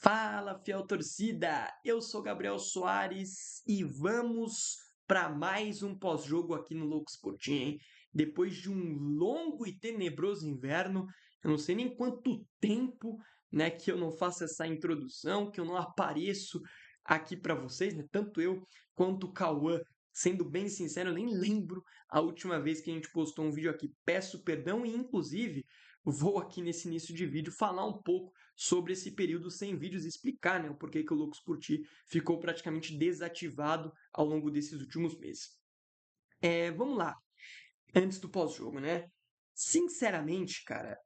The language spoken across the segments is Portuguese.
Fala, fiel torcida! Eu sou Gabriel Soares e vamos para mais um pós-jogo aqui no Loucos por Ti, hein? Depois de um longo e tenebroso inverno, eu não sei nem quanto tempo, né, que eu não faço essa introdução, que eu não apareço aqui para vocês, né? Tanto eu quanto o Cauã, sendo bem sincero, eu nem lembro a última vez que a gente postou um vídeo aqui. Peço perdão e, inclusive, vou aqui nesse início de vídeo falar um pouco sobre esse período sem vídeos e explicar, né, o porquê que o Loucos por Ti ficou praticamente desativado ao longo desses últimos meses. Vamos lá, antes do pós-jogo, né? Sinceramente, cara,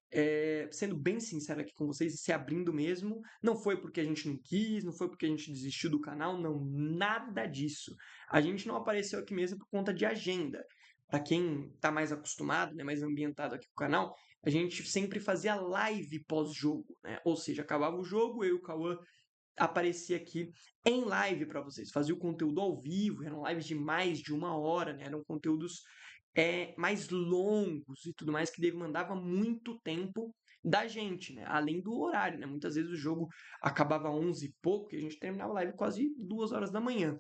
sendo bem sincero aqui com vocês e se abrindo mesmo, não foi porque a gente não quis, não foi porque a gente desistiu do canal, não, nada disso. A gente não apareceu aqui mesmo por conta de agenda. Para quem tá mais acostumado, né, mais ambientado aqui com o canal, a gente sempre fazia live pós-jogo, né? Ou seja, acabava o jogo, eu e o Cauã aparecia aqui em live para vocês, fazia o conteúdo ao vivo, eram lives de mais de uma hora, né? Eram conteúdos mais longos e tudo mais, que demandava muito tempo da gente, né? Além do horário, né? Muitas vezes o jogo acabava 11 e pouco, e a gente terminava a live quase 2 horas da manhã.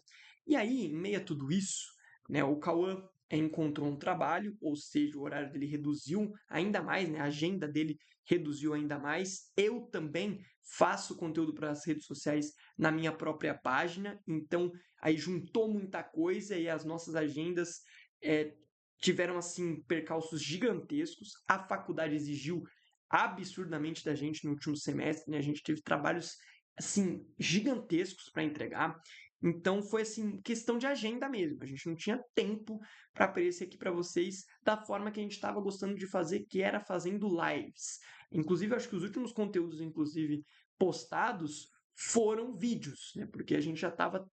E aí, em meio a tudo isso, né, o Cauã encontrou um trabalho, ou seja, o horário dele reduziu ainda mais, né? A agenda dele reduziu ainda mais. Eu também faço conteúdo para as redes sociais na minha própria página, então aí juntou muita coisa e as nossas agendas é, tiveram assim percalços gigantescos. A faculdade exigiu absurdamente da gente no último semestre, né? A gente teve trabalhos assim gigantescos para entregar. Então foi assim questão de agenda mesmo. A gente não tinha tempo para aparecer aqui para vocês da forma que a gente estava gostando de fazer, que era fazendo lives. Inclusive, acho que os últimos conteúdos, inclusive postados, foram vídeos, né? Porque a gente já estava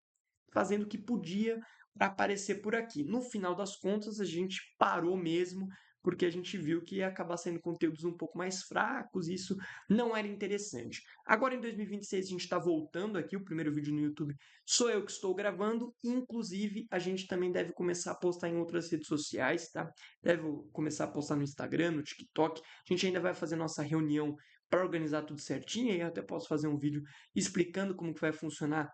fazendo o que podia para aparecer por aqui. No final das contas, a gente parou mesmo, porque a gente viu que ia acabar sendo conteúdos um pouco mais fracos, e isso não era interessante. Agora, em 2026, a gente está voltando aqui, o primeiro vídeo no YouTube sou eu que estou gravando, e, inclusive, a gente também deve começar a postar em outras redes sociais, tá? Deve começar a postar no Instagram, no TikTok. A gente ainda vai fazer nossa reunião para organizar tudo certinho, e eu até posso fazer um vídeo explicando como que vai funcionar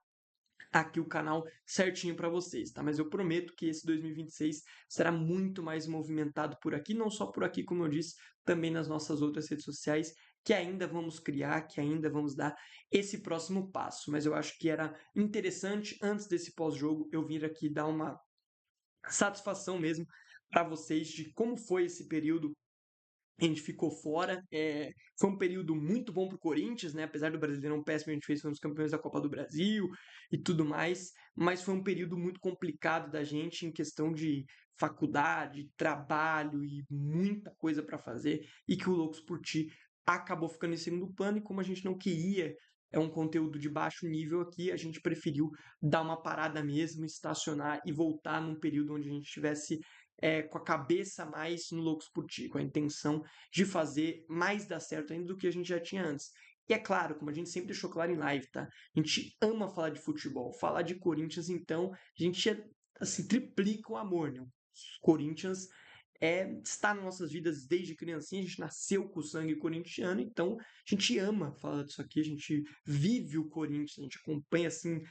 aqui o canal certinho para vocês, tá? Mas eu prometo que esse 2026 será muito mais movimentado por aqui, não só por aqui, como eu disse, também nas nossas outras redes sociais, que ainda vamos criar, que ainda vamos dar esse próximo passo. Mas eu acho que era interessante, antes desse pós-jogo, eu vir aqui dar uma satisfação mesmo para vocês de como foi esse período. A gente ficou fora. Foi um período muito bom para o Corinthians, né? Apesar do Brasileirão péssimo, a gente fez, foi um dos campeões da Copa do Brasil e tudo mais. Mas foi um período muito complicado da gente em questão de faculdade, trabalho e muita coisa para fazer. E que o Loucos por Ti acabou ficando em segundo plano. E como a gente não queria um conteúdo de baixo nível aqui, a gente preferiu dar uma parada mesmo, estacionar e voltar num período onde a gente tivesse com a cabeça mais no Loucos por Ti, com a intenção de fazer mais dar certo ainda do que a gente já tinha antes. E é claro, como a gente sempre deixou claro em live, tá? A gente ama falar de futebol, falar de Corinthians, então a gente assim, triplica o amor, né? Os Corinthians está nas nossas vidas desde criancinha, a gente nasceu com o sangue corintiano, então a gente ama falar disso aqui, a gente vive o Corinthians, a gente acompanha assim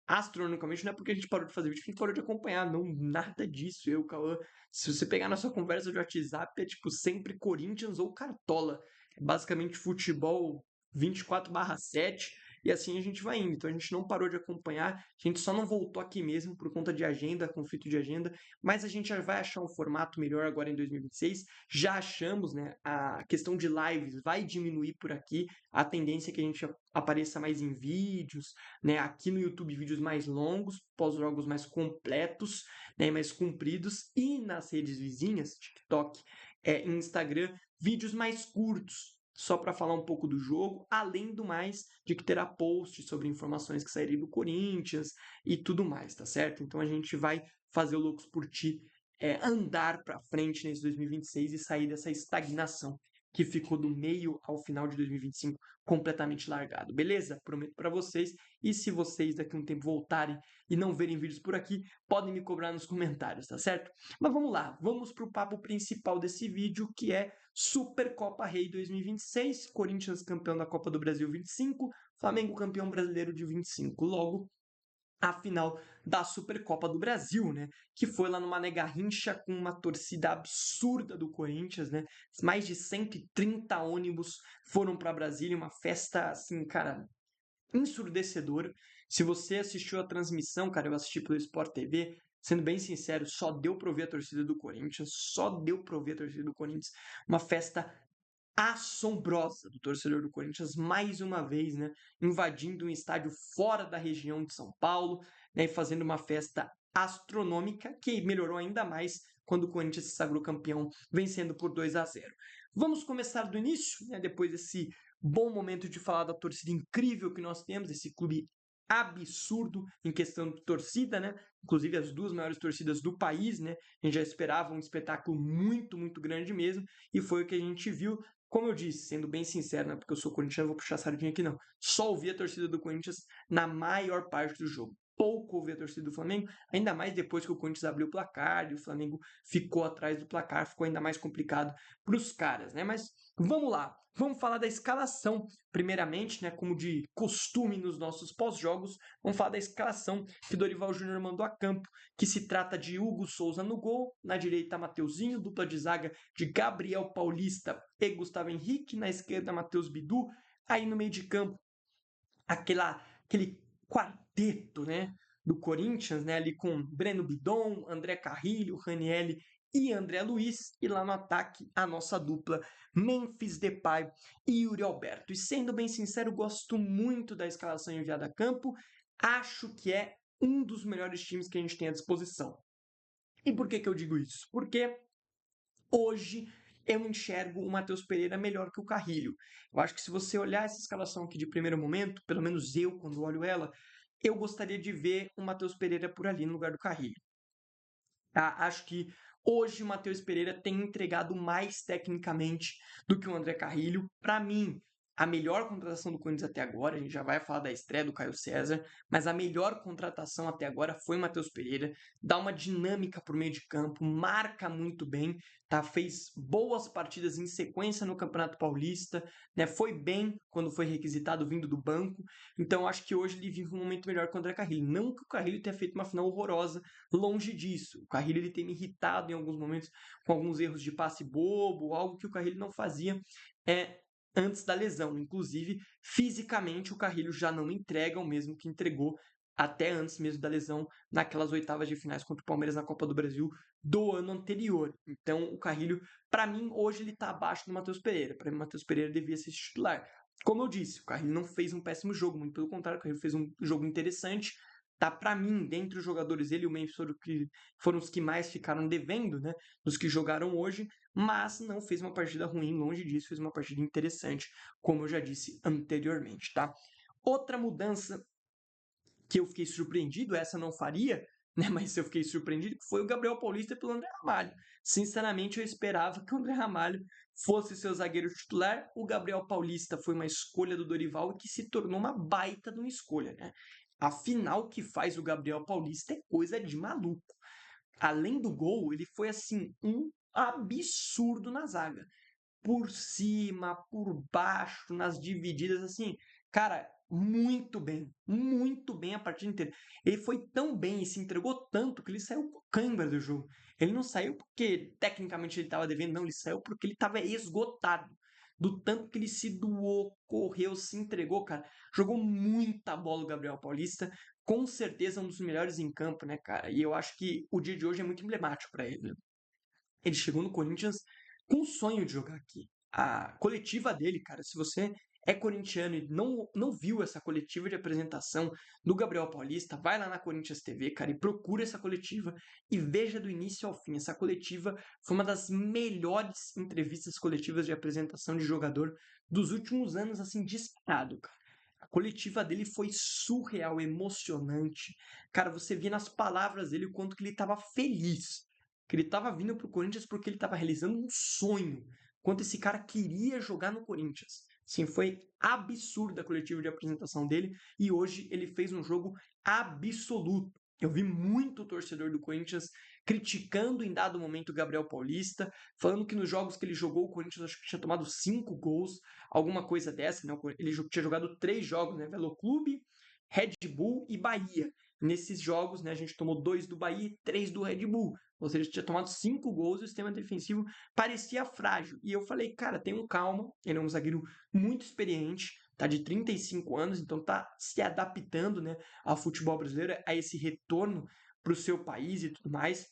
astronomicamente, não é porque a gente parou de fazer vídeo que a gente parou de acompanhar, não, nada disso. Eu, Cauã, se você pegar nossa conversa de WhatsApp, é tipo sempre Corinthians ou Cartola. É basicamente futebol 24/7 e assim a gente vai indo. Então a gente não parou de acompanhar, a gente só não voltou aqui mesmo por conta de agenda, conflito de agenda, mas a gente já vai achar um formato melhor agora em 2026. Já achamos, né? A questão de lives vai diminuir por aqui, a tendência é que a gente apareça mais em vídeos, né? Aqui no YouTube, vídeos mais longos, pós-jogos mais completos, né? Mais compridos, e nas redes vizinhas, TikTok e Instagram, vídeos mais curtos, só para falar um pouco do jogo, além do mais de que terá posts sobre informações que saírem do Corinthians e tudo mais, tá certo? Então a gente vai fazer o Loucos por Ti andar para frente nesse 2026 e sair dessa estagnação que ficou do meio ao final de 2025 completamente largado, beleza? Prometo para vocês. E se vocês daqui a um tempo voltarem e não verem vídeos por aqui, podem me cobrar nos comentários, tá certo? Mas vamos lá, vamos para o papo principal desse vídeo, que é Supercopa Rei 2026, Corinthians campeão da Copa do Brasil 25, Flamengo campeão brasileiro de 25. Logo, a final da Supercopa do Brasil, né? Que foi lá no Mané Garrincha com uma torcida absurda do Corinthians, né? Mais de 130 ônibus foram para Brasília, uma festa assim, cara, ensurdecedora. Se você assistiu a transmissão, cara, eu assisti pelo Sport TV, sendo bem sincero, só deu pra ouvir a torcida do Corinthians, só deu pra ouvir a torcida do Corinthians. Uma festa assombrosa do torcedor do Corinthians, mais uma vez, né, invadindo um estádio fora da região de São Paulo, né, e fazendo uma festa astronômica que melhorou ainda mais quando o Corinthians se sagrou campeão, vencendo por 2-0. Vamos começar do início, né, depois desse bom momento de falar da torcida incrível que nós temos, esse clube absurdo em questão de torcida, né? Inclusive as duas maiores torcidas do país, né? A gente já esperava um espetáculo muito, muito grande mesmo, e foi o que a gente viu. Como eu disse, sendo bem sincero, não é porque eu sou corintiano, vou puxar a sardinha aqui, não. Só ouvi a torcida do Corinthians na maior parte do jogo. Pouco ouvi a torcida do Flamengo, ainda mais depois que o Corinthians abriu o placar e o Flamengo ficou atrás do placar, ficou ainda mais complicado para os caras, né? Mas vamos lá, vamos falar da escalação, primeiramente, né? Como de costume nos nossos pós-jogos, vamos falar da escalação que Dorival Júnior mandou a campo, que se trata de Hugo Souza no gol, na direita Mateuzinho, dupla de zaga de Gabriel Paulista e Gustavo Henrique, na esquerda Matheus Bidu, aí no meio de campo aquele quarteto, né, do Corinthians, né, ali com Breno Bidon, André Carrilho, Ranielli e André Luiz, e lá no ataque a nossa dupla Memphis Depay e Yuri Alberto. E sendo bem sincero, gosto muito da escalação enviada a campo, acho que é um dos melhores times que a gente tem à disposição. E por que eu digo isso? Porque hoje eu enxergo o Matheus Pereira melhor que o Carrilho. Eu acho que se você olhar essa escalação aqui de primeiro momento, pelo menos eu, quando olho ela, eu gostaria de ver o Matheus Pereira por ali no lugar do Carrilho. Tá? Acho que hoje o Matheus Pereira tem entregado mais tecnicamente do que o André Carrilho. Para mim, a melhor contratação do Corinthians até agora, a gente já vai falar da estreia do Caio César, mas a melhor contratação até agora foi o Matheus Pereira. Dá uma dinâmica para o meio de campo, marca muito bem, tá? Fez boas partidas em sequência no Campeonato Paulista, né? Foi bem quando foi requisitado vindo do banco. Então acho que hoje ele vive um momento melhor que o André Carrilho. Não que o Carrilho tenha feito uma final horrorosa, longe disso. O Carrilho ele tem me irritado em alguns momentos com alguns erros de passe bobo, algo que o Carrilho não fazia antes da lesão. Inclusive, fisicamente, o Carrilho já não entrega o mesmo que entregou até antes mesmo da lesão naquelas oitavas de finais contra o Palmeiras na Copa do Brasil do ano anterior. Então, o Carrilho, para mim, hoje ele está abaixo do Matheus Pereira. Para mim, o Matheus Pereira devia ser titular. Como eu disse, o Carrilho não fez um péssimo jogo, muito pelo contrário, o Carrilho fez um jogo interessante. Tá, para mim, dentre os jogadores, ele e o Memphis foram os que mais ficaram devendo, né? Dos que jogaram hoje, mas não fez uma partida ruim, longe disso, fez uma partida interessante, como eu já disse anteriormente, tá? Outra mudança que eu fiquei surpreendido, essa não faria, né? Mas eu fiquei surpreendido, que foi o Gabriel Paulista pelo André Ramalho. Sinceramente, eu esperava que o André Ramalho fosse seu zagueiro titular. O Gabriel Paulista foi uma escolha do Dorival que se tornou uma baita de uma escolha, né? A final que faz o Gabriel Paulista é coisa de maluco. Além do gol, ele foi assim um absurdo na zaga. Por cima, por baixo, nas divididas, assim, cara, muito bem a partida inteira. Ele foi tão bem e se entregou tanto que ele saiu com cãibra do jogo. Ele não saiu porque tecnicamente ele estava devendo, não, ele saiu porque ele estava esgotado. Do tanto que ele se doou, correu, se entregou, cara. Jogou muita bola o Gabriel Paulista. Com certeza um dos melhores em campo, né, cara? E eu acho que o dia de hoje é muito emblemático para ele, né? Ele chegou no Corinthians com o sonho de jogar aqui. A coletiva dele, cara, se você é corintiano e não viu essa coletiva de apresentação do Gabriel Paulista, vai lá na Corinthians TV, cara, e procura essa coletiva e veja do início ao fim. Essa coletiva foi uma das melhores entrevistas coletivas de apresentação de jogador dos últimos anos, assim, disparado, cara. A coletiva dele foi surreal, emocionante. Cara, você via nas palavras dele o quanto que ele estava feliz, que ele estava vindo para o Corinthians porque ele estava realizando um sonho, quanto esse cara queria jogar no Corinthians. Sim, foi absurda a coletiva de apresentação dele e hoje ele fez um jogo absoluto. Eu vi muito torcedor do Corinthians criticando em dado momento o Gabriel Paulista, falando que nos jogos que ele jogou, o Corinthians acho que tinha tomado 5 gols, alguma coisa dessa, né? Ele tinha jogado 3 jogos, né? Veloclube, Red Bull e Bahia. Nesses jogos, né, a gente tomou 2 do Bahia e 3 do Red Bull. Ou seja, tinha tomado 5 gols e o sistema defensivo parecia frágil. E eu falei, cara, tenham calma, ele é um zagueiro muito experiente, tá de 35 anos, então tá se adaptando, né, ao futebol brasileiro, a esse retorno para o seu país e tudo mais.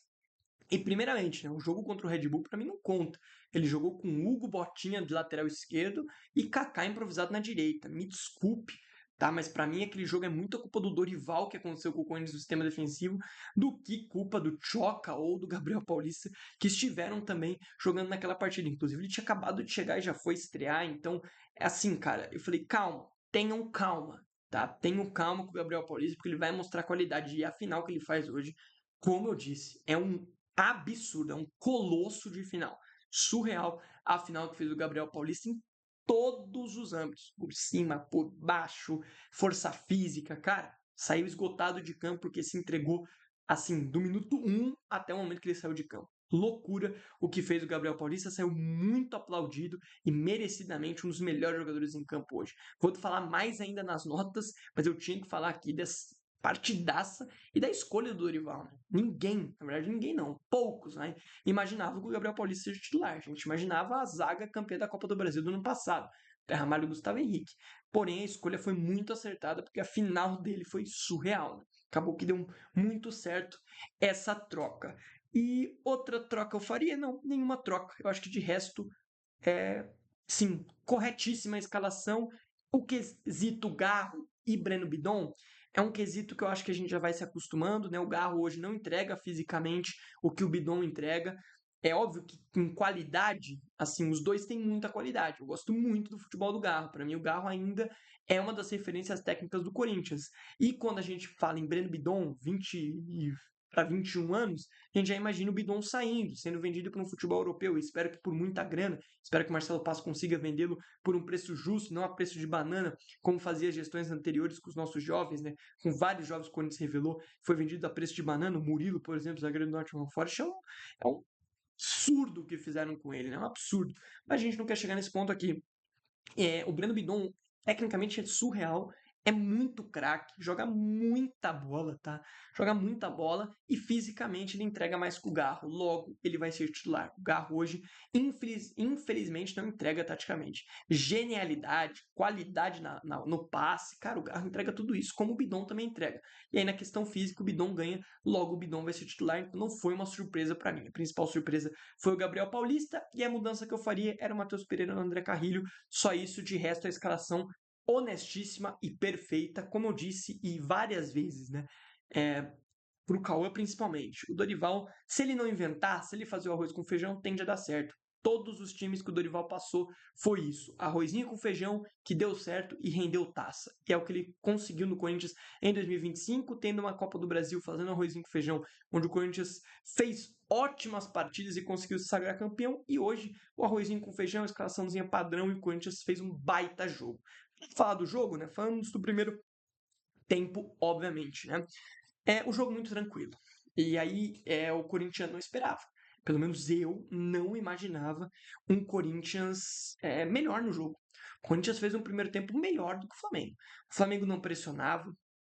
E primeiramente, né, o jogo contra o Red Bull para mim não conta. Ele jogou com Hugo Botinha de lateral esquerdo e Kaká improvisado na direita. Me desculpe, tá? Mas para mim aquele jogo é muita culpa do Dorival que aconteceu com o Corinthians no sistema defensivo do que culpa do Choca ou do Gabriel Paulista que estiveram também jogando naquela partida. Inclusive ele tinha acabado de chegar e já foi estrear. Então é assim, cara. Eu falei calma, tenham calma. Tá? Tenham calma com o Gabriel Paulista, porque ele vai mostrar qualidade. E a final que ele faz hoje, como eu disse, é um absurdo, é um colosso de final. Surreal a final que fez o Gabriel Paulista em todos os âmbitos, por cima, por baixo, força física, cara, saiu esgotado de campo porque se entregou assim, do minuto 1 até o momento que ele saiu de campo. Loucura o que fez o Gabriel Paulista, saiu muito aplaudido e merecidamente um dos melhores jogadores em campo hoje. Vou falar mais ainda nas notas, mas eu tinha que falar aqui dessa partidaça e da escolha do Dorival, né? Ninguém, na verdade ninguém não, poucos, né? Imaginava que o Gabriel Paulista seja titular. A gente imaginava a zaga campeã da Copa do Brasil do ano passado, Terra Ramalho e Gustavo Henrique. Porém, a escolha foi muito acertada porque a final dele foi surreal, né? Acabou que deu muito certo essa troca. E outra troca eu faria? Não, nenhuma troca. Eu acho que de resto é, sim, corretíssima a escalação. O quesito Garro e Breno Bidon é um quesito que eu acho que a gente já vai se acostumando, né? O Garro hoje não entrega fisicamente o que o Bidon entrega. É óbvio que em qualidade, assim, os dois têm muita qualidade. Eu gosto muito do futebol do Garro. Para mim, o Garro ainda é uma das referências técnicas do Corinthians. E quando a gente fala em Breno Bidon, 20 para 21 anos, a gente já imagina o Bidon saindo, sendo vendido para um futebol europeu. E espero que por muita grana. Espero que o Marcelo Passo consiga vendê-lo por um preço justo, não a preço de banana, como fazia as gestões anteriores com os nossos jovens, né? Com vários jovens que o Corinthians revelou, foi vendido a preço de banana. O Murilo, por exemplo, zagueiro do Nottingham Forest, é um absurdo o que fizeram com ele, né? É um absurdo. Mas a gente não quer chegar nesse ponto aqui. O Breno Bidon, tecnicamente, é surreal. É muito craque, joga muita bola, tá? Joga muita bola e fisicamente ele entrega mais que o Garro. Logo, ele vai ser titular. O Garro hoje, infelizmente, não entrega taticamente. Genialidade, qualidade no passe, cara, o Garro entrega tudo isso, como o Bidon também entrega. E aí, na questão física, o Bidon ganha, logo o Bidon vai ser titular, então não foi uma surpresa para mim. A principal surpresa foi o Gabriel Paulista e a mudança que eu faria era o Matheus Pereira no André Carrilho. Só isso, de resto, a escalação honestíssima e perfeita, como eu disse e várias vezes, né? Pro Cauã principalmente. O Dorival, se ele não inventar, se ele fazer o arroz com feijão, tende a dar certo. Todos os times que o Dorival passou foi isso. Arrozinho com feijão que deu certo e rendeu taça. E é o que ele conseguiu no Corinthians em 2025, tendo uma Copa do Brasil fazendo arrozinho com feijão, onde o Corinthians fez ótimas partidas e conseguiu se sagrar campeão. E hoje, o arrozinho com feijão, a escalaçãozinha padrão, e o Corinthians fez um baita jogo. Falar do jogo, né? Falamos do primeiro tempo, obviamente, né? O jogo muito tranquilo. E aí o Corinthians não esperava. Pelo menos eu não imaginava um Corinthians melhor no jogo. O Corinthians fez um primeiro tempo melhor do que o Flamengo. O Flamengo não pressionava,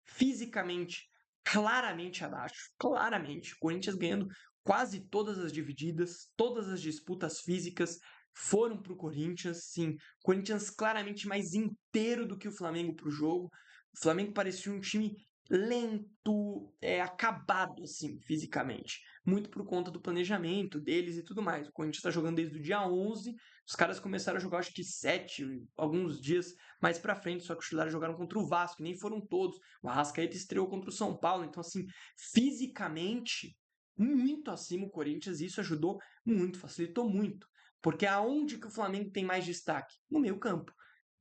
fisicamente, claramente abaixo. Claramente. O Corinthians ganhando quase todas as divididas, todas as disputas físicas foram para o Corinthians. Sim, o Corinthians claramente mais inteiro do que o Flamengo para o jogo. O Flamengo parecia um time lento, acabado, assim, fisicamente. Muito por conta do planejamento deles e tudo mais. O Corinthians está jogando desde o dia 11, os caras começaram a jogar, acho que 7, alguns dias mais pra frente, só que os titulares jogaram contra o Vasco, e nem foram todos. O Arrascaeta estreou contra o São Paulo, então, assim, fisicamente, muito acima o Corinthians, e isso ajudou muito, facilitou muito. Porque aonde que o Flamengo tem mais destaque? No meio campo.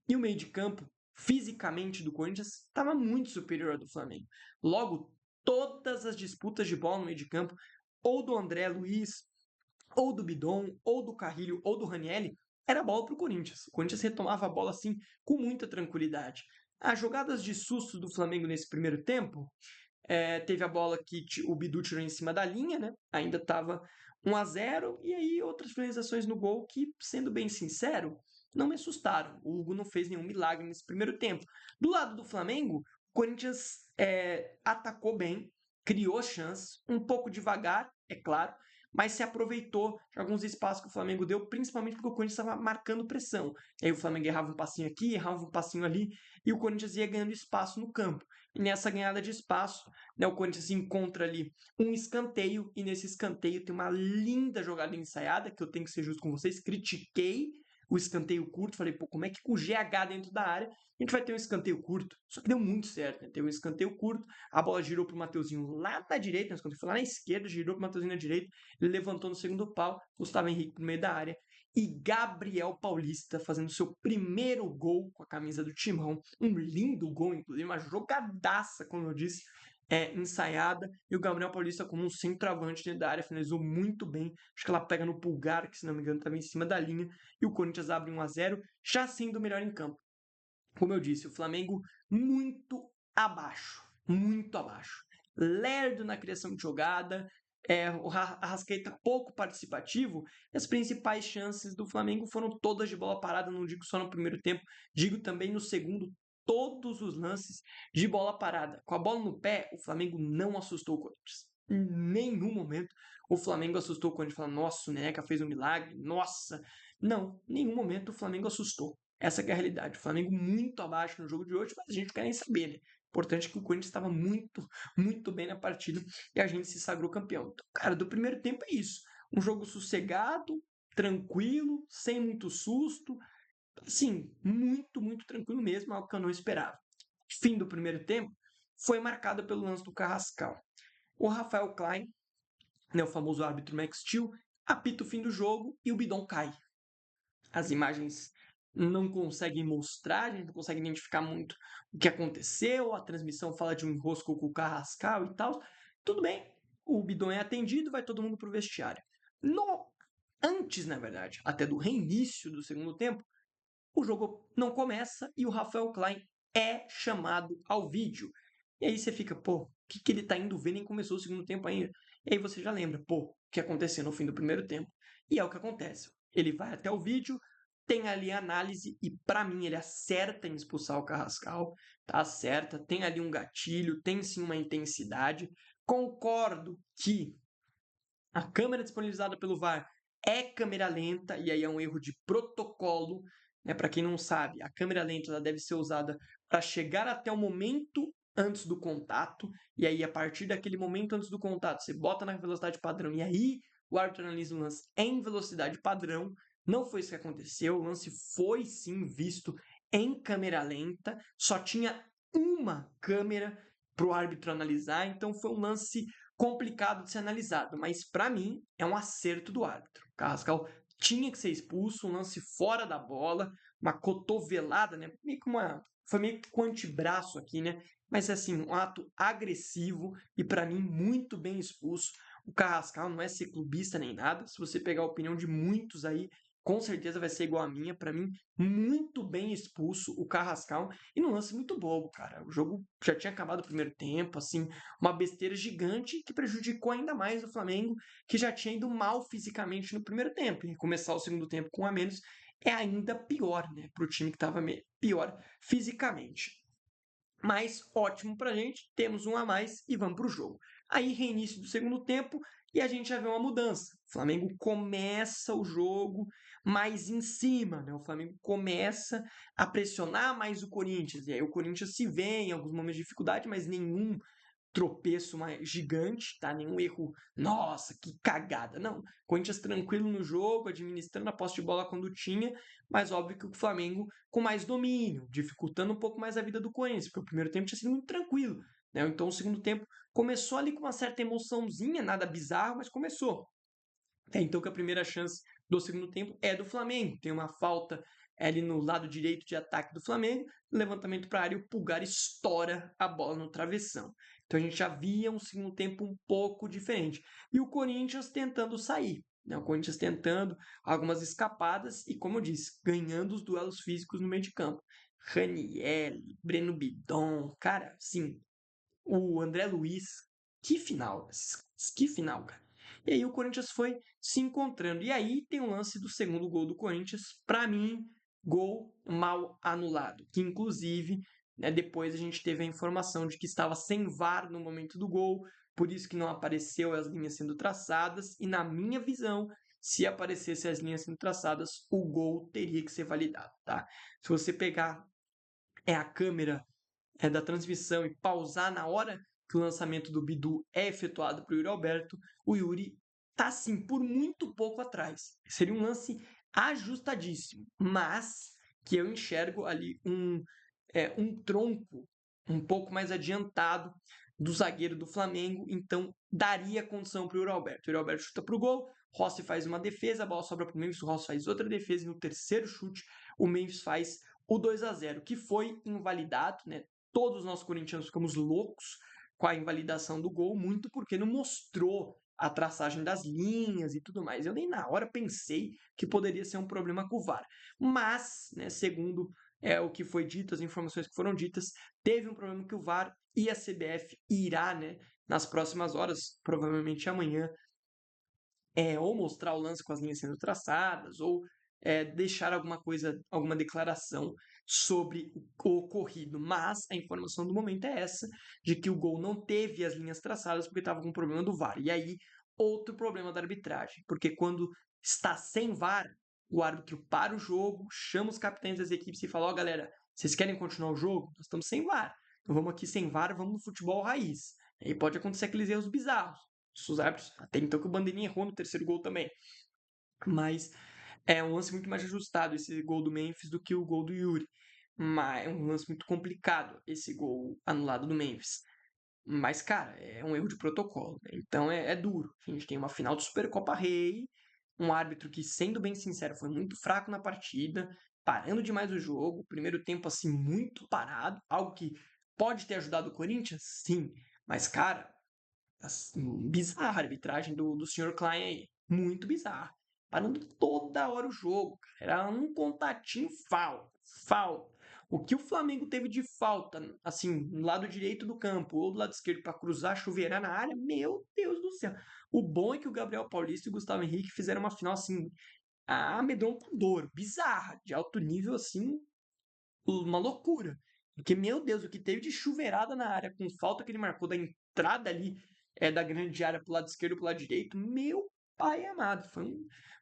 E o meio de campo, fisicamente, do Corinthians estava muito superior ao do Flamengo. Logo, todas as disputas de bola no meio de campo, ou do André Luiz, ou do Bidon, ou do Carrilho, ou do Ranielli, era bola para o Corinthians. O Corinthians retomava a bola assim com muita tranquilidade. As jogadas de susto do Flamengo nesse primeiro tempo Teve a bola que o Bidu tirou em cima da linha, né? Ainda estava 1-0, e aí outras finalizações no gol que, sendo bem sincero, não me assustaram. O Hugo não fez nenhum milagre nesse primeiro tempo. Do lado do Flamengo, o Corinthians atacou bem, criou chances, um pouco devagar, é claro, mas se aproveitou de alguns espaços que o Flamengo deu, principalmente porque o Corinthians estava marcando pressão. E aí o Flamengo errava um passinho aqui, errava um passinho ali, e o Corinthians ia ganhando espaço no campo. E nessa ganhada de espaço, né, o Corinthians encontra ali um escanteio, e nesse escanteio tem uma linda jogada ensaiada, que eu tenho que ser justo com vocês, critiquei o escanteio curto, falei, pô, como é que com o GH dentro da área a gente vai ter um escanteio curto? Só que deu muito certo, né? Teve um escanteio curto, a bola girou pro Mateuzinho lá na direita, o escanteio foi lá na esquerda, girou pro Mateuzinho na direita, ele levantou no segundo pau, Gustavo Henrique no meio da área, e Gabriel Paulista fazendo seu primeiro gol com a camisa do Timão. Um lindo gol, inclusive, uma jogadaça, como eu disse, ensaiada. E o Gabriel Paulista, como um centroavante dentro da área, finalizou muito bem. Acho que ela pega no pulgar, que se não me engano estava em cima da linha. E o Corinthians abre 1-0, já sendo o melhor em campo. Como eu disse, o Flamengo muito abaixo. Muito abaixo. Lerdo na criação de jogada, o Arrascaeta pouco participativo, e as principais chances do Flamengo foram todas de bola parada, não digo só no primeiro tempo, digo também no segundo, todos os lances de bola parada. Com a bola no pé, o Flamengo não assustou o Corinthians. Em nenhum momento o Flamengo assustou o Corinthians, falando, nossa, o Neneca fez um milagre, nossa. Não, em nenhum momento o Flamengo assustou. Essa é a realidade. O Flamengo muito abaixo no jogo de hoje, mas a gente não quer nem saber, né? Importante que o Corinthians estava muito, muito bem na partida e a gente se sagrou campeão. Então, cara, do primeiro tempo é isso. Um jogo sossegado, tranquilo, sem muito susto. Assim, muito, muito tranquilo mesmo, algo que eu não esperava. Fim do primeiro tempo foi marcado pelo lance do Carrascal. O Rafael Klein, né, o famoso árbitro Max Steel, apita o fim do jogo e o bidon cai. As imagens não conseguem mostrar, a gente não consegue identificar muito o que aconteceu, a transmissão fala de um enrosco com o Carrascal e tal. Tudo bem, o bidon é atendido, vai todo mundo pro vestiário. Antes, na verdade, até do reinício do segundo tempo, o jogo não começa e o Rafael Klein é chamado ao vídeo. E aí você fica, pô, o que ele tá indo ver? Nem começou o segundo tempo ainda. E aí você já lembra, pô, o que aconteceu no fim do primeiro tempo. E é o que acontece. Ele vai até o vídeo, tem ali a análise e para mim ele acerta em expulsar o Carrascal, tá? Acerta, tem ali um gatilho, tem sim uma intensidade. Concordo que a câmera disponibilizada pelo VAR é câmera lenta, e aí é um erro de protocolo. Né? Para quem não sabe, a câmera lenta ela deve ser usada para chegar até o momento antes do contato, e aí a partir daquele momento antes do contato, você bota na velocidade padrão, e aí o árbitro analisa o lance em velocidade padrão. Não foi isso que aconteceu, o lance foi sim visto em câmera lenta, só tinha uma câmera para o árbitro analisar, então foi um lance complicado de ser analisado, mas para mim é um acerto do árbitro. Carrascal tinha que ser expulso, um lance fora da bola, uma cotovelada, né? Foi meio que com o antebraço aqui, né? Mas assim, um ato agressivo e para mim muito bem expulso. O Carrascal não é ser clubista nem nada. Se você pegar a opinião de muitos aí, com certeza vai ser igual a minha. Para mim, muito bem expulso o Carrascal e num lance muito bobo, cara. O jogo já tinha acabado o primeiro tempo, assim, uma besteira gigante que prejudicou ainda mais o Flamengo, que já tinha ido mal fisicamente no primeiro tempo. E começar o segundo tempo com um a menos é ainda pior, né, para o time que estava pior fisicamente. Mas ótimo pra gente, temos um a mais e vamos pro jogo. Aí reinício do segundo tempo e a gente já vê uma mudança. O Flamengo começa o jogo mais em cima, né? O Flamengo começa a pressionar mais o Corinthians. E aí o Corinthians se vê em alguns momentos de dificuldade, mas nenhum tropeço gigante, tá? Nenhum erro, nossa, que cagada. Não, Corinthians tranquilo no jogo, administrando a posse de bola quando tinha, mas óbvio que o Flamengo com mais domínio, dificultando um pouco mais a vida do Corinthians, porque o primeiro tempo tinha sido muito tranquilo, né? Então o segundo tempo começou ali com uma certa emoçãozinha, nada bizarro, mas começou. Então que a primeira chance do segundo tempo é do Flamengo. Tem uma falta ali no lado direito de ataque do Flamengo, levantamento para a área, o Pulgar estoura a bola no travessão. Então a gente já via um segundo tempo um pouco diferente. E o Corinthians tentando sair. Né? O Corinthians tentando algumas escapadas e, como eu disse, ganhando os duelos físicos no meio de campo. Raniel, Breno Bidon, cara, sim, o André Luiz. Que final, que final, cara. E aí o Corinthians foi se encontrando. E aí tem o lance do segundo gol do Corinthians, para mim, gol mal anulado, que inclusive, né, depois a gente teve a informação de que estava sem VAR no momento do gol, por isso que não apareceu as linhas sendo traçadas, e na minha visão, se aparecesse as linhas sendo traçadas, o gol teria que ser validado, tá? Se você pegar a câmera da transmissão e pausar na hora que o lançamento do Bidu é efetuado para o Yuri Alberto, o Yuri tá assim por muito pouco atrás. Seria um lance ajustadíssimo, mas que eu enxergo ali um tronco um pouco mais adiantado do zagueiro do Flamengo, então daria condição para o Yuri Alberto. O Yuri Alberto chuta para o gol, Rossi faz uma defesa, a bola sobra para o Memphis, o Rossi faz outra defesa e no terceiro chute o Memphis faz o 2-0, que foi invalidado, né? Todos nós corintianos ficamos loucos com a invalidação do gol, muito porque não mostrou a traçagem das linhas e tudo mais. Eu nem na hora pensei que poderia ser um problema com o VAR. Mas, né, segundo o que foi dito, as informações que foram ditas, teve um problema que o VAR e a CBF irá, né, nas próximas horas, provavelmente amanhã, ou mostrar o lance com as linhas sendo traçadas, ou deixar alguma coisa, alguma declaração sobre o ocorrido. Mas a informação do momento é essa, de que o gol não teve as linhas traçadas porque estava com problema do VAR. E aí, outro problema da arbitragem, porque quando está sem VAR, o árbitro para o jogo, chama os capitães das equipes e fala: ó, galera, vocês querem continuar o jogo? Nós estamos sem VAR. Então vamos aqui sem VAR, vamos no futebol raiz. E aí pode acontecer aqueles erros bizarros. Os árbitros, até então que o Bandeirinha errou no terceiro gol também. Mas é um lance muito mais ajustado esse gol do Memphis do que o gol do Yuri. Mas é um lance muito complicado esse gol anulado do Memphis. Mas, cara, é um erro de protocolo, né? Então é duro. A gente tem uma final de Supercopa Rei, um árbitro que, sendo bem sincero, foi muito fraco na partida, parando demais o jogo, primeiro tempo assim muito parado, algo que pode ter ajudado o Corinthians, sim, mas cara, assim, bizarra a arbitragem do Sr. Klein aí. Muito bizarra. Parando toda hora o jogo, cara. Era um contatinho falta. Falta. O que o Flamengo teve de falta, assim, no lado direito do campo ou do lado esquerdo para cruzar, chuveirar na área, meu Deus do céu. O bom é que o Gabriel Paulista e o Gustavo Henrique fizeram uma final, assim, amedrontadora, bizarra, de alto nível, assim, uma loucura. Porque, meu Deus, o que teve de chuveirada na área com falta que ele marcou da entrada ali da grande área pro lado esquerdo e pro lado direito, meu pai amado, foi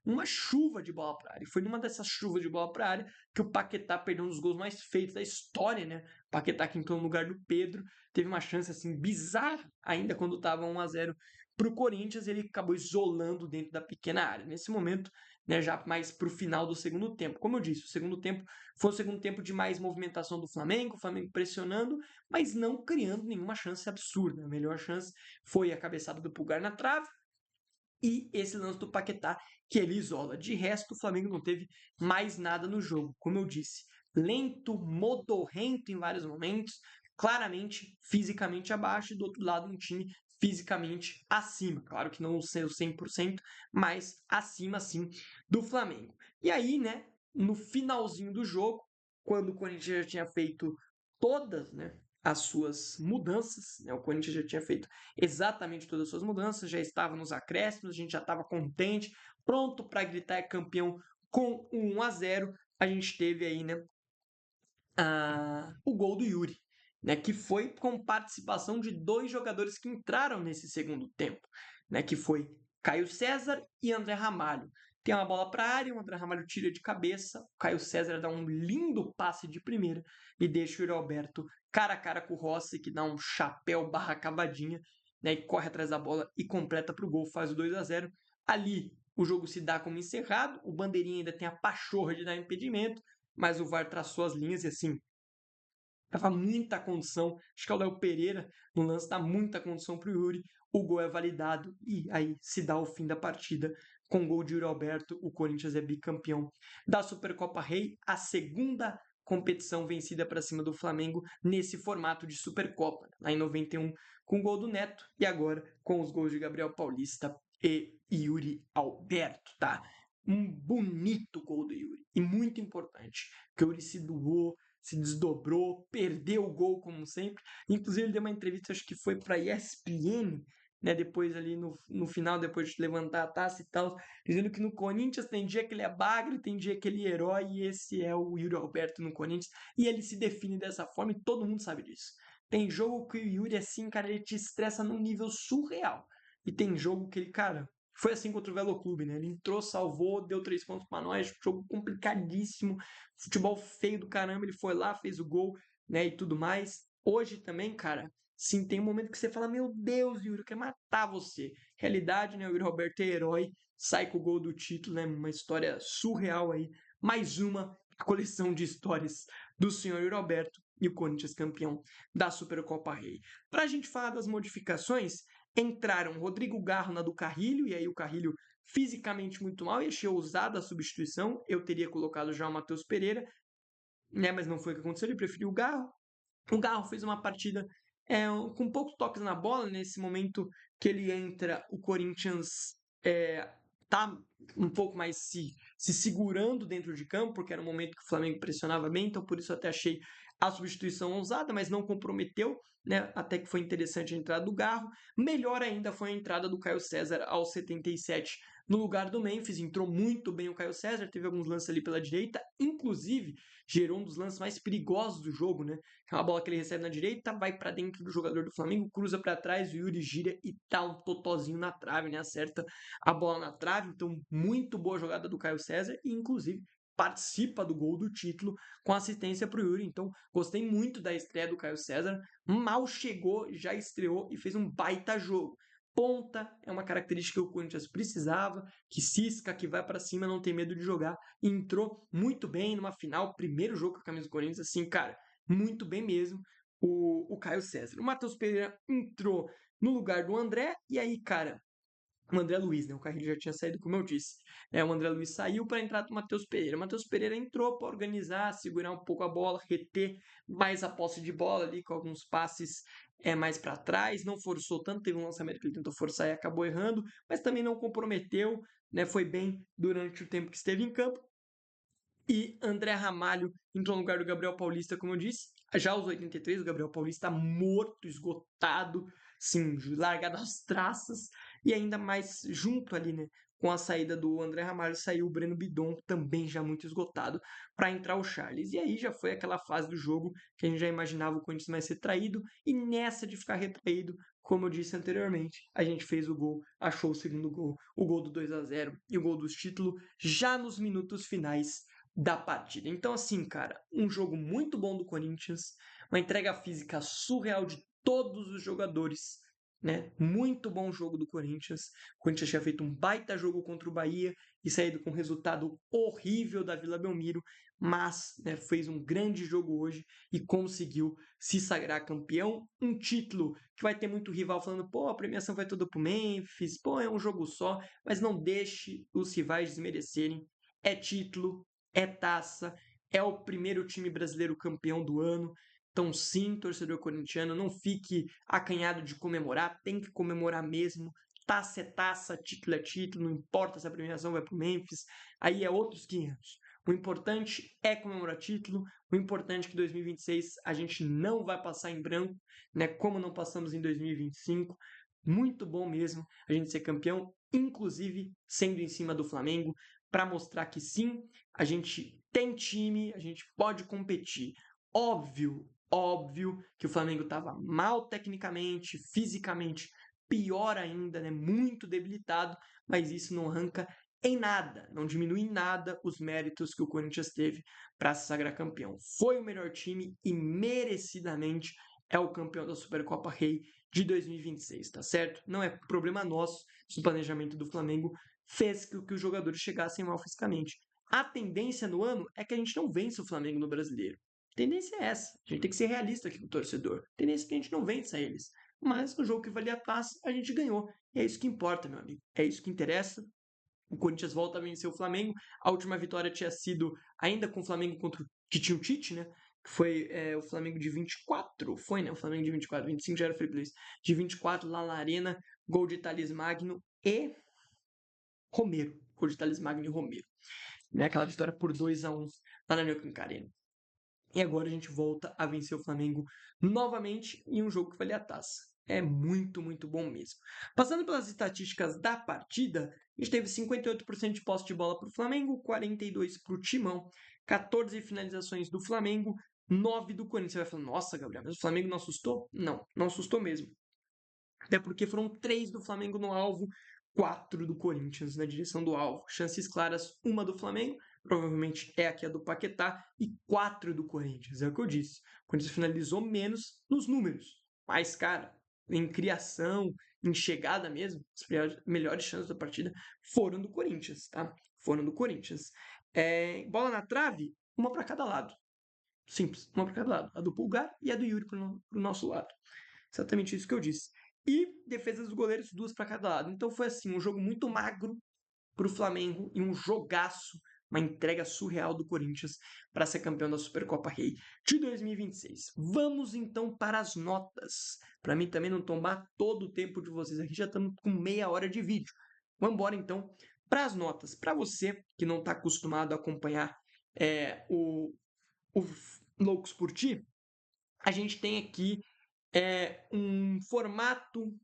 uma chuva de bola pra área. E foi numa dessas chuvas de bola pra área que o Paquetá perdeu um dos gols mais feitos da história, né? O Paquetá que entrou no lugar do Pedro, teve uma chance assim bizarra ainda quando tava 1-0 pro Corinthians, ele acabou isolando dentro da pequena área. Nesse momento, né, já mais pro final do segundo tempo. Como eu disse, o segundo tempo foi o segundo tempo de mais movimentação do Flamengo, o Flamengo pressionando, mas não criando nenhuma chance absurda. A melhor chance foi a cabeçada do Pulgar na trave e esse lance do Paquetá, que ele isola. De resto, o Flamengo não teve mais nada no jogo. Como eu disse, lento, modorrento em vários momentos, claramente fisicamente abaixo, e do outro lado um time fisicamente acima. Claro que não o seu 100%, mas acima sim do Flamengo. E aí, né, no finalzinho do jogo, quando o Corinthians já tinha feito todas, né, as suas mudanças, né, o Corinthians já tinha feito exatamente todas as suas mudanças, já estava nos acréscimos, a gente já estava contente, pronto para gritar campeão com 1-0. A gente teve aí, né, o gol do Yuri, né, que foi com participação de dois jogadores que entraram nesse segundo tempo, né, que foi Caio César e André Ramalho. Tem uma bola para a área, o André Ramalho tira de cabeça, o Caio César dá um lindo passe de primeira e deixa o Yuri Alberto cara a cara com o Rossi, que dá um chapéu barra cavadinha, né, e corre atrás da bola e completa para o gol, faz o 2-0. Ali o jogo se dá como encerrado, o Bandeirinha ainda tem a pachorra de dar impedimento, mas o VAR traçou as linhas e assim, dava muita condição, acho que é o Léo Pereira no lance, dá muita condição para o Yuri, o gol é validado e aí se dá o fim da partida. Com o gol de Yuri Alberto, o Corinthians é bicampeão da Supercopa Rei, a segunda competição vencida para cima do Flamengo nesse formato de Supercopa, lá em 91 com o gol do Neto e agora com os gols de Gabriel Paulista e Yuri Alberto, tá? Um bonito gol do Yuri e muito importante, que o Yuri se doou, se desdobrou, perdeu o gol como sempre. Inclusive ele deu uma entrevista, acho que foi para ESPN, né, depois ali no final, depois de levantar a taça e tal, dizendo que no Corinthians tem dia que ele é bagre, tem dia que ele é herói, e esse é o Yuri Alberto no Corinthians, e ele se define dessa forma e todo mundo sabe disso. Tem jogo que o Yuri, assim, cara, ele te estressa num nível surreal. E tem jogo que ele, cara, foi assim contra o Velo Clube, né? Ele entrou, salvou, deu 3 pontos pra nós, jogo complicadíssimo, futebol feio do caramba, ele foi lá, fez o gol, né, e tudo mais. Hoje também, cara, sim, tem um momento que você fala, meu Deus, Yuri, eu quero matar você. Realidade, né, o Yuri Roberto é herói, sai com o gol do título, né, uma história surreal aí, mais uma coleção de histórias do senhor Yuri Roberto e o Corinthians campeão da Supercopa Rei. Para a gente falar das modificações, entraram Rodrigo Garro na do Carrilho, e aí o Carrilho fisicamente muito mal, e achei ousada a substituição, eu teria colocado já o Matheus Pereira, né, mas não foi o que aconteceu, ele preferiu o Garro. O Garro fez uma partida com poucos toques na bola, nesse momento que ele entra, o Corinthians tá um pouco mais se segurando dentro de campo, porque era um momento que o Flamengo pressionava bem, então por isso eu até achei a substituição ousada, mas não comprometeu, né? Até que foi interessante a entrada do Garro. Melhor ainda foi a entrada do Caio César aos 77 no lugar do Memphis, entrou muito bem o Caio César, teve alguns lances ali pela direita, inclusive gerou um dos lances mais perigosos do jogo, né? É uma bola que ele recebe na direita, vai para dentro do jogador do Flamengo, cruza para trás, o Yuri gira e dá um totozinho na trave, né? Acerta a bola na trave, então muito boa jogada do Caio César e inclusive participa do gol do título com assistência para o Yuri, então gostei muito da estreia do Caio César, mal chegou, já estreou e fez um baita jogo. Ponta é uma característica que o Corinthians precisava, que cisca, que vai para cima, não tem medo de jogar, e entrou muito bem numa final, primeiro jogo com a camisa do Corinthians, assim, cara, muito bem mesmo, o Caio César. O Matheus Pereira entrou no lugar do André, e aí, cara, o André Luiz, né? O Carrilho já tinha saído, como eu disse. O André Luiz saiu para entrar do Matheus Pereira. O Matheus Pereira entrou para organizar, segurar um pouco a bola, reter mais a posse de bola ali, com alguns passes mais para trás. Não forçou tanto, teve um lançamento que ele tentou forçar e acabou errando, mas também não comprometeu, né? Foi bem durante o tempo que esteve em campo. E André Ramalho entrou no lugar do Gabriel Paulista, como eu disse. Já aos 83, o Gabriel Paulista morto, esgotado, sim, largado às traças. E ainda mais junto ali, né? Com a saída do André Ramalho, saiu o Breno Bidon, também já muito esgotado, para entrar o Charles. E aí já foi aquela fase do jogo que a gente já imaginava o Corinthians mais retraído. E nessa de ficar retraído, como eu disse anteriormente, a gente fez o gol, achou o segundo gol, o gol do 2-0 e o gol dos títulos já nos minutos finais da partida. Então, assim, cara, um jogo muito bom do Corinthians, uma entrega física surreal de todos os jogadores, né? Muito bom jogo do Corinthians. O Corinthians tinha feito um baita jogo contra o Bahia e saído com um resultado horrível da Vila Belmiro, mas né, fez um grande jogo hoje e conseguiu se sagrar campeão. Um título que vai ter muito rival falando, pô, a premiação vai toda pro Memphis, pô, é um jogo só, mas não deixe os rivais desmerecerem. É título, é taça, é o primeiro time brasileiro campeão do ano. Então, sim, torcedor corintiano, não fique acanhado de comemorar, tem que comemorar mesmo. Taça é taça, título é título, não importa se a premiação vai para o Memphis, aí é outros 500. O importante é comemorar título, o importante é que 2026 a gente não vai passar em branco, né? Como não passamos em 2025. Muito bom mesmo a gente ser campeão, inclusive sendo em cima do Flamengo, para mostrar que sim, a gente tem time, a gente pode competir. Óbvio que o Flamengo estava mal tecnicamente, fisicamente, pior ainda, né? Muito debilitado, mas isso não arranca em nada, não diminui em nada os méritos que o Corinthians teve para se sagrar campeão. Foi o melhor time e merecidamente é o campeão da Supercopa Rei de 2026, tá certo? Não é problema nosso se o planejamento do Flamengo fez com que os jogadores chegassem mal fisicamente. A tendência no ano é que a gente não vence o Flamengo no Brasileiro. A tendência é essa. A gente tem que ser realista aqui com o torcedor. A tendência é que a gente não vença eles. Mas no jogo que valia a taça, a gente ganhou. E é isso que importa, meu amigo. É isso que interessa. O Corinthians volta a vencer o Flamengo. A última vitória tinha sido ainda com o Flamengo contra o que tinha o Tite, né? Que foi o Flamengo de 24. Foi, né? O Flamengo de 24. 25 já era o Felipe Luiz. De 24 lá na Arena. Gol de Thales Magno e Romero. Gol de Thales Magno e Romero. Né? Aquela vitória por 2-1 lá na Neoquímica Arena. E agora a gente volta a vencer o Flamengo novamente em um jogo que valia a taça. É muito, muito bom mesmo. Passando pelas estatísticas da partida, a gente teve 58% de posse de bola para o Flamengo, 42% para o Timão, 14 finalizações do Flamengo, 9 do Corinthians. Você vai falar, nossa, Gabriel, mas o Flamengo não assustou? Não, não assustou mesmo. Até porque foram 3 do Flamengo no alvo, 4 do Corinthians na direção do alvo. Chances claras, uma do Flamengo, provavelmente é aqui a do Paquetá, e 4 do Corinthians, é o que eu disse. O Corinthians finalizou menos nos números. Mas, cara, em criação, em chegada mesmo, as melhores chances da partida foram do Corinthians, tá? Foram do Corinthians. Bola na trave, uma para cada lado. Simples, uma para cada lado. A do Pulgar e a do Yuri para o nosso lado. Exatamente isso que eu disse. E defesa dos goleiros, 2 para cada lado. Então foi assim, um jogo muito magro para o Flamengo e um jogaço, uma entrega surreal do Corinthians para ser campeão da Supercopa Rei de 2026. Vamos então para as notas. Para mim também não tomar todo o tempo de vocês aqui, já estamos com meia hora de vídeo. Vamos embora então para as notas. Para você que não está acostumado a acompanhar o Loucos por Ti, a gente tem aqui um formato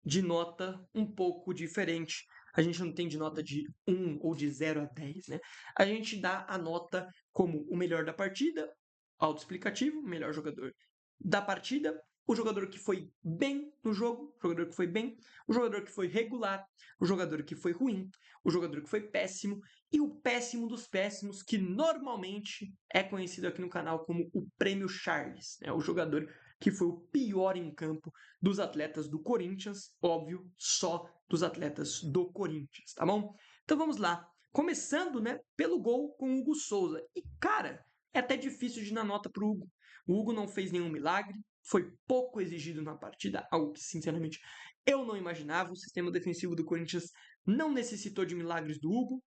de nota um pouco diferente. A gente não tem de nota de 1 ou de 0 a 10, né? A gente dá a nota como o melhor da partida, autoexplicativo, melhor jogador da partida, o jogador que foi bem no jogo, o jogador que foi bem, o jogador que foi regular, o jogador que foi ruim, o jogador que foi péssimo e o péssimo dos péssimos, que normalmente é conhecido aqui no canal como o Prêmio Charles, né? O jogador que foi o pior em campo dos atletas do Corinthians, óbvio, só dos atletas do Corinthians, tá bom? Então vamos lá. Começando, né, pelo gol com o Hugo Souza. E, cara, é até difícil de dar nota pro Hugo. O Hugo não fez nenhum milagre, foi pouco exigido na partida, algo que, sinceramente, eu não imaginava. O sistema defensivo do Corinthians não necessitou de milagres do Hugo.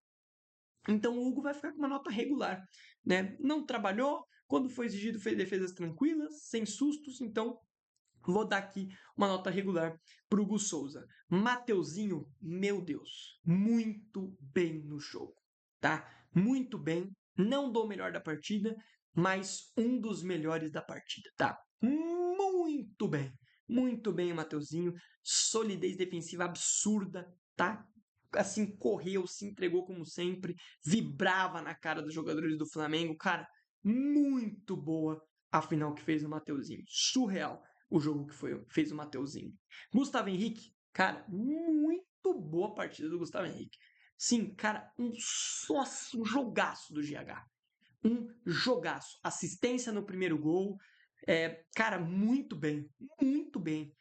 Então o Hugo vai ficar com uma nota regular, né? Não trabalhou, quando foi exigido fez defesas tranquilas, sem sustos, então vou dar aqui uma nota regular para o Hugo Souza. Mateuzinho, meu Deus, muito bem no jogo, tá? Muito bem. Não dou o melhor da partida, mas um dos melhores da partida, tá? Muito bem, Mateuzinho. Solidez defensiva absurda, tá? Assim, correu, se entregou como sempre, vibrava na cara dos jogadores do Flamengo. Cara, muito boa a final que fez o Mateuzinho. Surreal o jogo que fez o Mateuzinho. Gustavo Henrique, cara, muito boa partida do Gustavo Henrique. Sim, cara, um jogaço do GH. Um jogaço. Assistência no primeiro gol. Cara, muito bem. Muito bem.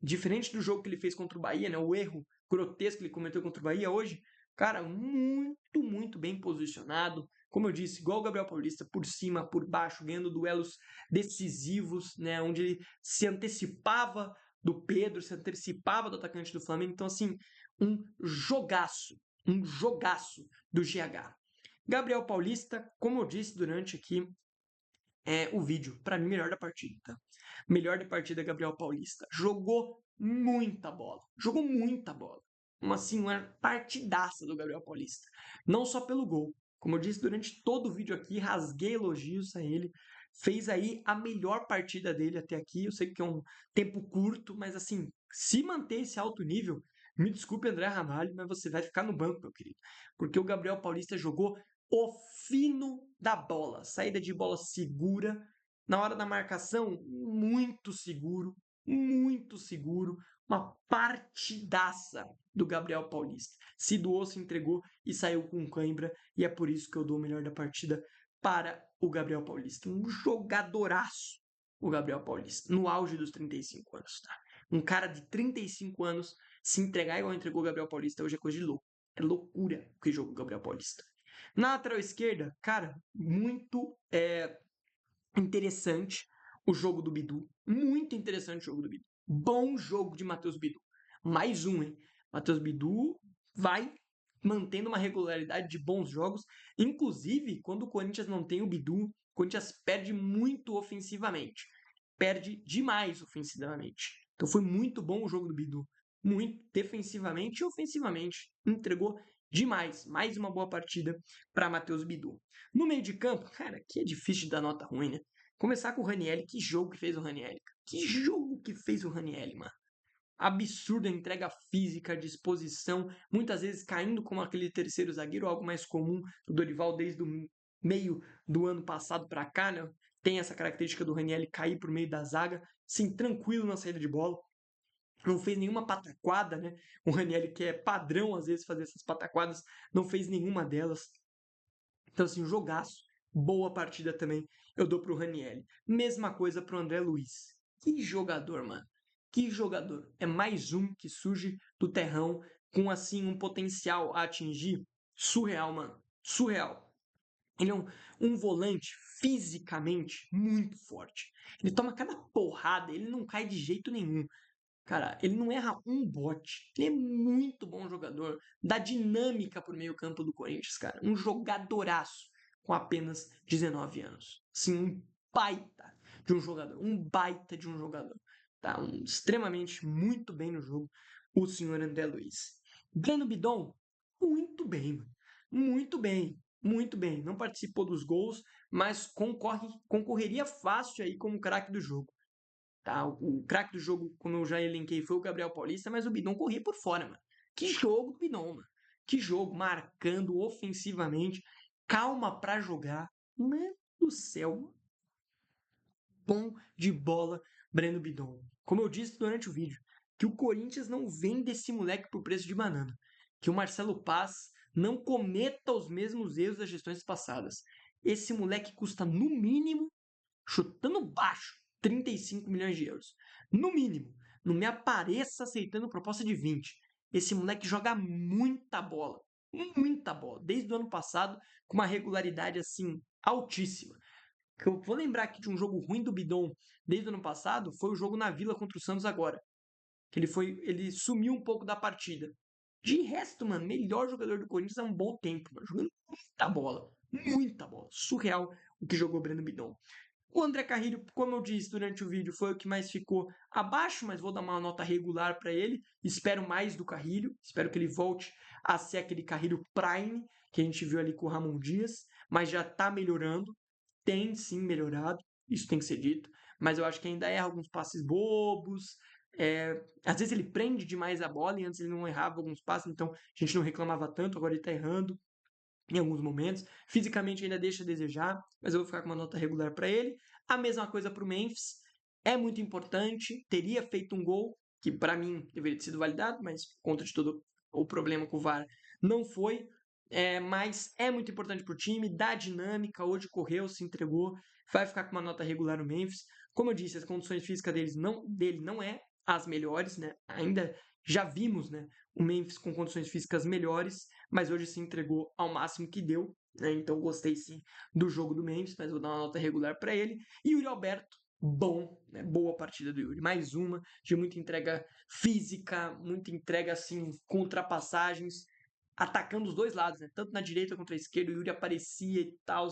Diferente do jogo que ele fez contra o Bahia, né? O erro grotesco que ele cometeu contra o Bahia hoje. Cara, muito, muito bem posicionado. Como eu disse, igual o Gabriel Paulista, por cima, por baixo, ganhando duelos decisivos, né? Onde ele se antecipava do Pedro, se antecipava do atacante do Flamengo. Então, assim, um jogaço do GH. Gabriel Paulista, como eu disse durante aqui o vídeo, para mim, melhor da partida, tá? Melhor da partida, Gabriel Paulista. Jogou muita bola. Jogou muita bola. Uma partidaça do Gabriel Paulista. Não só pelo gol. Como eu disse durante todo o vídeo aqui, rasguei elogios a ele. Fez aí a melhor partida dele até aqui. Eu sei que é um tempo curto, mas assim, se manter esse alto nível, me desculpe, André Ramalho, mas você vai ficar no banco, meu querido. Porque o Gabriel Paulista jogou o fino da bola, saída de bola segura, na hora da marcação, muito seguro, uma partidaça do Gabriel Paulista. Se doou, se entregou e saiu com cãibra, e é por isso que eu dou o melhor da partida para o Gabriel Paulista. Um jogadoraço, o Gabriel Paulista, no auge dos 35 anos, tá? Um cara de 35 anos se entregar igual entregou o Gabriel Paulista hoje é coisa de louco. É loucura o que jogou o Gabriel Paulista. Na lateral esquerda, cara, muito interessante o jogo do Bidu. Muito interessante o jogo do Bidu. Bom jogo de Matheus Bidu. Mais um, hein? Matheus Bidu vai mantendo uma regularidade de bons jogos. Inclusive, quando o Corinthians não tem o Bidu, o Corinthians perde muito ofensivamente. Perde demais ofensivamente. Então foi muito bom o jogo do Bidu. Muito defensivamente e ofensivamente. Entregou demais. Mais uma boa partida para Matheus Bidu. No meio de campo, cara, que é difícil de dar nota ruim, né? Começar com o Ranieri. Que jogo que fez o Ranieri? Que jogo que fez o Ranieri, mano? Absurda entrega física, disposição, muitas vezes caindo como aquele terceiro zagueiro, algo mais comum do Dorival desde o meio do ano passado para cá, né? Tem essa característica do Ranieri cair por meio da zaga, sim, tranquilo na saída de bola. Não fez nenhuma pataquada, né? O Ranieri, que é padrão às vezes fazer essas pataquadas, não fez nenhuma delas. Então, assim, um jogaço. Boa partida também eu dou pro Ranieri. Mesma coisa pro André Luiz. Que jogador, mano. Que jogador. É mais um que surge do terrão com, assim, um potencial a atingir surreal, mano. Surreal. Ele é um volante fisicamente muito forte. Ele toma cada porrada, ele não cai de jeito nenhum. Cara, ele não erra um bote. Ele é muito bom jogador. Dá dinâmica pro meio campo do Corinthians, cara. Um jogadoraço com apenas 19 anos. Assim, um baita de um jogador. Um baita de um jogador. Tá? Extremamente muito bem no jogo, o senhor André Luiz. Breno Bidon, muito bem, mano. Muito bem. Muito bem. Não participou dos gols, mas concorreria fácil aí como craque do jogo. Tá? O craque do jogo, como eu já elenquei, foi o Gabriel Paulista, mas o Bidon corria por fora, mano. Que jogo do Bidon, mano. Que jogo, marcando ofensivamente, calma pra jogar. Mano do céu, bom de bola, Breno Bidon. Como eu disse durante o vídeo, que o Corinthians não vende esse moleque por preço de banana. Que o Marcelo Paz não cometa os mesmos erros das gestões passadas. Esse moleque custa, no mínimo, chutando baixo, 35 milhões de euros. No mínimo. Não me apareça aceitando proposta de 20. Esse moleque joga muita bola. Muita bola. Desde o ano passado, com uma regularidade assim altíssima. Que eu vou lembrar aqui de um jogo ruim do Bidon desde o ano passado, foi o jogo na Vila contra o Santos agora. Que ele sumiu um pouco da partida. De resto, mano, melhor jogador do Corinthians há um bom tempo, mano, jogando muita bola. Muita bola. Surreal o que jogou o Breno Bidon. O André Carrilho, como eu disse durante o vídeo, foi o que mais ficou abaixo, mas vou dar uma nota regular para ele. Espero mais do Carrilho, espero que ele volte a ser aquele Carrilho Prime que a gente viu ali com o Ramon Dias, mas já está melhorando, tem sim melhorado, isso tem que ser dito, mas eu acho que ainda erra alguns passes bobos, às vezes ele prende demais a bola e antes ele não errava alguns passes, então a gente não reclamava tanto, agora ele está errando em alguns momentos. Fisicamente ainda deixa a desejar, mas eu vou ficar com uma nota regular para ele. A mesma coisa para o Memphis. É muito importante, teria feito um gol, que para mim deveria ter sido validado, mas por conta de todo o problema com o VAR não foi. Mas é muito importante para o time, dá dinâmica, hoje correu, se entregou, vai ficar com uma nota regular no Memphis. Como eu disse, as condições físicas dele não é as melhores, né? Ainda já vimos, né, o Memphis com condições físicas melhores, mas hoje se entregou ao máximo que deu, né? Então gostei sim do jogo do Memphis, mas vou dar uma nota regular para ele. E o Yuri Alberto, bom, né? Boa partida do Yuri, mais uma de muita entrega física, muita entrega assim com ultrapassagens, atacando os dois lados, né? Tanto na direita quanto na esquerda, o Yuri aparecia e tal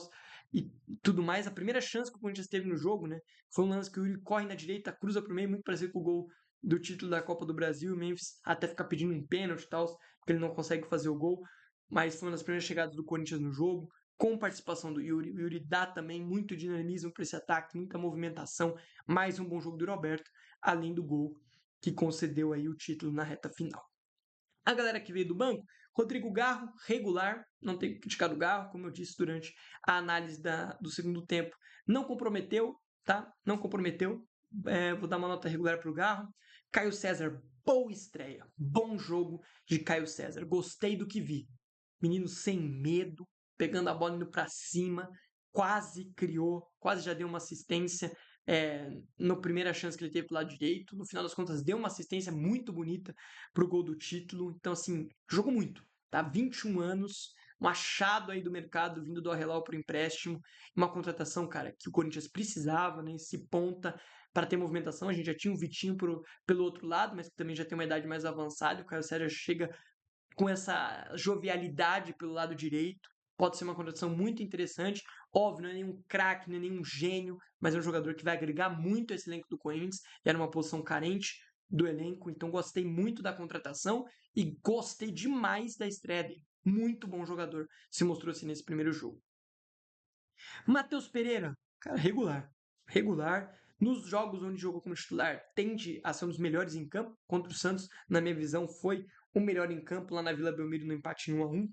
e tudo mais. A primeira chance que o Corinthians teve no jogo, né, foi um lance que o Yuri corre na direita, cruza pro meio, muito parecido com o gol do título da Copa do Brasil. O Memphis até fica pedindo um pênalti e tal, porque ele não consegue fazer o gol, mas foi uma das primeiras chegadas do Corinthians no jogo, com participação do Yuri. O Yuri dá também muito dinamismo para esse ataque, muita movimentação, mais um bom jogo do Roberto, além do gol que concedeu aí o título na reta final. A galera que veio do banco, Rodrigo Garro, regular, não tem que criticar o Garro, como eu disse durante a análise do segundo tempo, não comprometeu, tá? Não comprometeu. Vou dar uma nota regular para o Garro. Caio César, boa estreia, bom jogo de Caio César, gostei do que vi. Menino sem medo, pegando a bola indo para cima, quase criou, quase já deu uma assistência na primeira chance que ele teve pro lado direito. No final das contas, deu uma assistência muito bonita pro gol do título. Então, assim, jogou muito, tá? 21 anos, um achado aí do mercado vindo do Arrelau pro empréstimo, uma contratação, cara, que o Corinthians precisava, né? Esse ponta para ter movimentação. A gente já tinha um Vitinho pelo outro lado, mas que também já tem uma idade mais avançada. O Caio Sérgio chega com essa jovialidade pelo lado direito. Pode ser uma contratação muito interessante. Óbvio, não é nenhum craque, não é nenhum gênio, mas é um jogador que vai agregar muito esse elenco do Corinthians. E era uma posição carente do elenco, então gostei muito da contratação e gostei demais da estreia dele. muito bom jogador, se mostrou assim nesse primeiro jogo. Matheus Pereira, cara, regular. Regular. Nos jogos onde jogou como titular, tende a ser um dos melhores em campo. Contra o Santos, na minha visão, foi o melhor em campo lá na Vila Belmiro no empate em 1-1.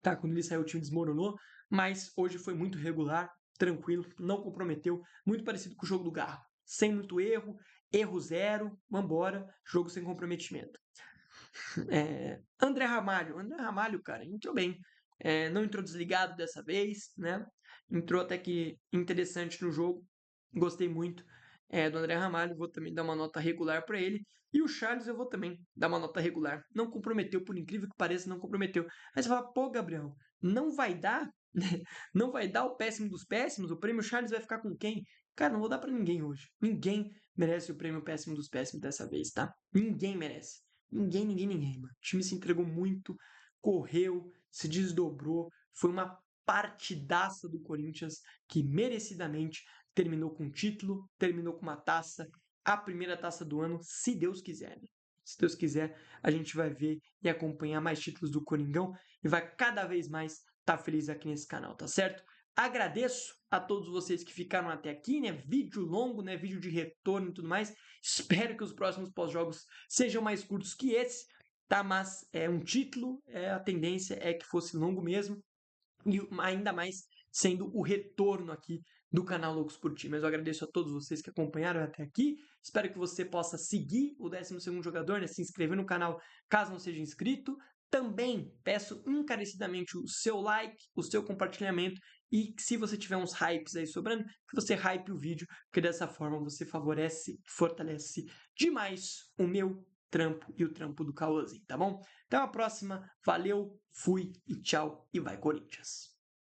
Tá, quando ele saiu o time desmoronou, mas hoje foi muito regular, tranquilo, não comprometeu, muito parecido com o jogo do Garro. Sem muito erro, erro zero, vambora, jogo sem comprometimento. André Ramalho, cara, entrou bem. Não entrou desligado dessa vez, né? Entrou até que interessante no jogo. Gostei muito do André Ramalho. Vou também dar uma nota regular para ele. E o Charles eu vou também dar uma nota regular. Não comprometeu, por incrível que pareça, não comprometeu. Aí você fala, pô, Gabriel, não vai dar? Não vai dar o péssimo dos péssimos? O prêmio Charles vai ficar com quem? Cara, não vou dar para ninguém hoje. Ninguém merece o prêmio péssimo dos péssimos dessa vez, tá? Ninguém merece. Ninguém, mano. O time se entregou muito, correu, se desdobrou. Foi uma partidaça do Corinthians que merecidamente terminou com um título, terminou com uma taça, a primeira taça do ano, se Deus quiser. Né? Se Deus quiser, a gente vai ver e acompanhar mais títulos do Coringão e vai cada vez mais estar feliz aqui nesse canal, tá certo? Agradeço a todos vocês que ficaram até aqui, né? Vídeo longo, né? Vídeo de retorno e tudo mais. Espero que os próximos pós-jogos sejam mais curtos que esse, tá? Mas é um título, a tendência é que fosse longo mesmo, e ainda mais sendo o retorno aqui do canal Loucos por Ti. Mas eu agradeço a todos vocês que acompanharam até aqui. Espero que você possa seguir o 12º jogador, né? Se inscrever no canal caso não seja inscrito. Também peço encarecidamente o seu like, o seu compartilhamento e se você tiver uns hypes aí sobrando, que você hype o vídeo, porque dessa forma você favorece, fortalece demais o meu trampo e o trampo do Cauãzinho, tá bom? Até a próxima, valeu, fui e tchau e vai Corinthians!